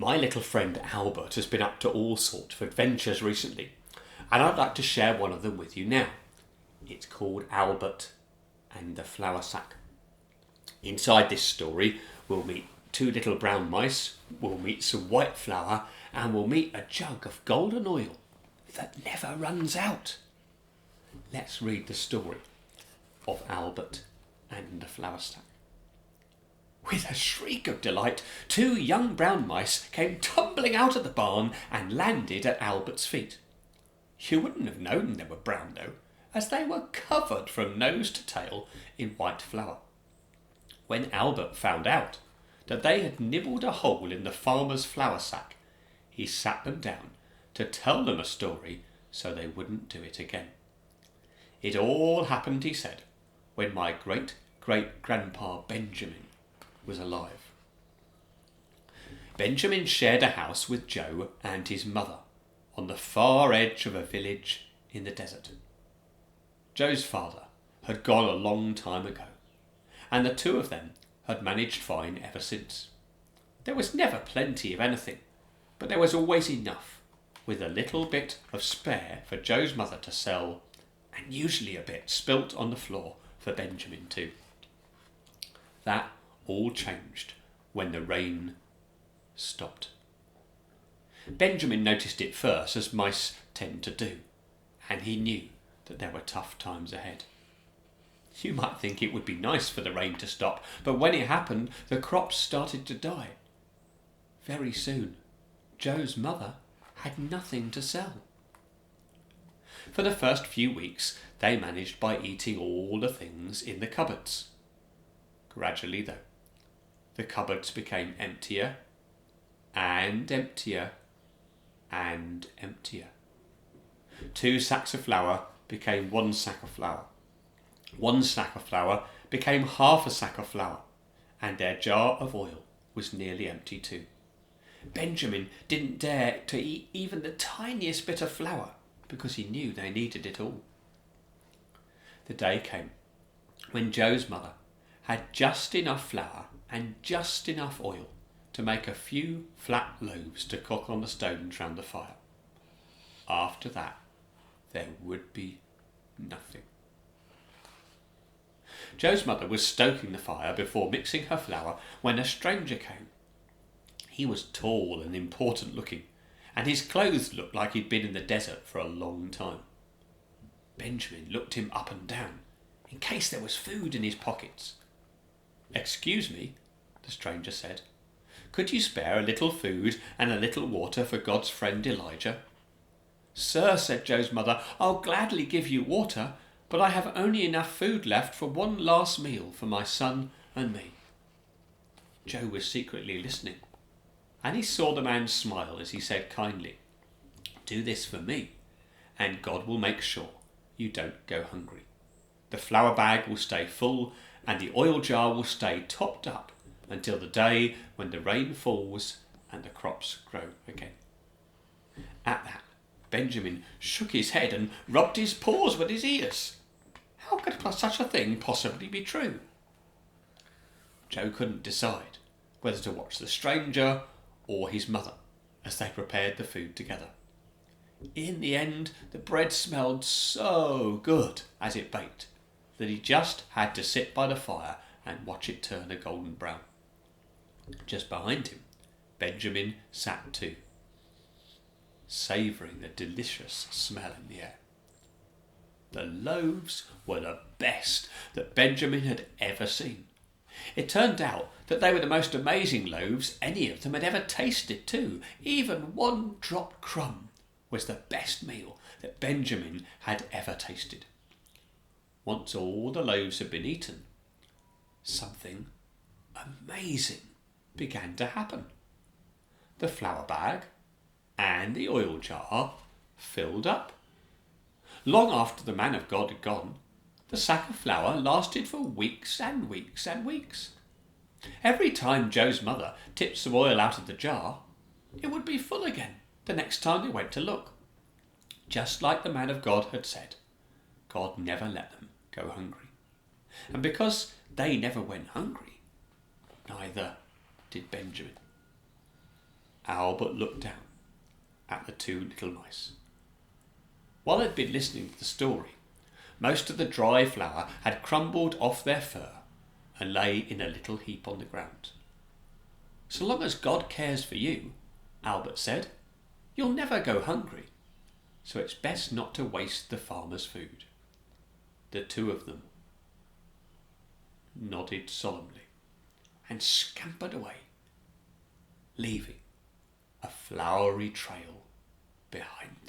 My little friend Albert has been up to all sorts of adventures recently, and I'd like to share one of them with you now. It's called Albert and the Flour Sack. Inside this story, we'll meet two little brown mice, we'll meet some white flour, and we'll meet a jug of golden oil that never runs out. Let's read the story of Albert and the Flour Sack. With a shriek of delight, two young brown mice came tumbling out of the barn and landed at Albert's feet. You wouldn't have known they were brown, though, as they were covered from nose to tail in white flour. When Albert found out that they had nibbled a hole in the farmer's flour sack, he sat them down to tell them a story so they wouldn't do it again. It all happened, he said, when my great-great-grandpa Benjamin was alive. Benjamin shared a house with Joe and his mother on the far edge of a village in the desert. Joe's father had gone a long time ago, and the two of them had managed fine ever since. There was never plenty of anything, but there was always enough, with a little bit of spare for Joe's mother to sell, and usually a bit spilt on the floor for Benjamin too. That all changed when the rain stopped. Benjamin noticed it first, as mice tend to do, and he knew that there were tough times ahead. You might think it would be nice for the rain to stop, but when it happened, the crops started to die. Very soon, Joe's mother had nothing to sell. For the first few weeks, they managed by eating all the things in the cupboards. Gradually, though, the cupboards became emptier and emptier and emptier. 2 sacks of flour became 1 sack of flour. 1 sack of flour became half a sack of flour, and their jar of oil was nearly empty too. Benjamin didn't dare to eat even the tiniest bit of flour because he knew they needed it all. The day came when Joe's mother had just enough flour and just enough oil to make a few flat loaves to cook on the stones round the fire. After that, there would be nothing. Joe's mother was stoking the fire before mixing her flour when a stranger came. He was tall and important looking, and his clothes looked like he'd been in the desert for a long time. Benjamin looked him up and down, in case there was food in his pockets. "Excuse me," the stranger said. "Could you spare a little food and a little water for God's friend Elijah?" "Sir," said Joe's mother, "I'll gladly give you water, but I have only enough food left for one last meal for my son and me." Joe was secretly listening, and he saw the man smile as he said kindly, "Do this for me, and God will make sure you don't go hungry. The flour bag will stay full, and the oil jar will stay topped up until the day when the rain falls and the crops grow again." At that, Benjamin shook his head and rubbed his paws with his ears. How could such a thing possibly be true? Joe couldn't decide whether to watch the stranger or his mother as they prepared the food together. In the end, the bread smelled so good as it baked that he just had to sit by the fire and watch it turn a golden brown. Just behind him, Benjamin sat too, savouring the delicious smell in the air. The loaves were the best that Benjamin had ever seen. It turned out that they were the most amazing loaves any of them had ever tasted too. Even 1 drop crumb was the best meal that Benjamin had ever tasted. Once all the loaves had been eaten, something amazing began to happen. The flour bag and the oil jar filled up. Long after the man of God had gone, the sack of flour lasted for weeks and weeks and weeks. Every time Joe's mother tipped some oil out of the jar, it would be full again the next time they went to look. Just like the man of God had said, God never let them go hungry. And because they never went hungry, neither did Benjamin. Albert looked down at the two little mice. While they'd been listening to the story, most of the dry flour had crumbled off their fur and lay in a little heap on the ground. "So long as God cares for you," Albert said, "you'll never go hungry, so it's best not to waste the farmer's food." The two of them nodded solemnly and scampered away, leaving a flowery trail behind them.